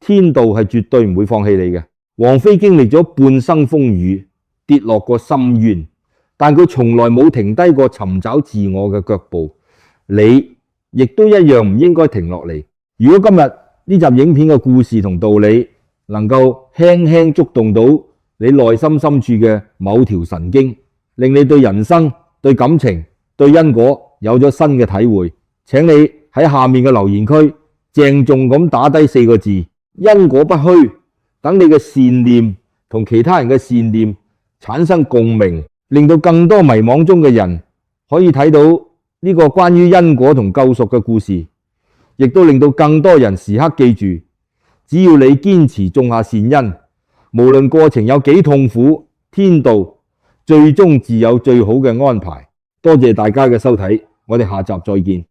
天道係絕對唔會放棄你嘅。王菲經歷咗半生風雨，跌落過深淵，但佢從來冇停低過尋找自我嘅腳步。你亦都一樣唔應該停落嚟。如果今日呢集影片嘅故事同道理能夠輕輕觸動到你內心深處嘅某條神經，令你對人生、對感情、對因果有咗新嘅體會，請你喺下面嘅留言區鄭重咁打低4個字：因果不虛。等你嘅善念同其他人嘅善念產生共鳴，令到更多迷惘中嘅人可以睇到呢個關於因果同救贖嘅故事，亦都令到更多人時刻記住，只要你堅持種下善因，無論過程有幾痛苦，天道最終自有最好嘅安排。多謝大家嘅收睇，我哋下集再見。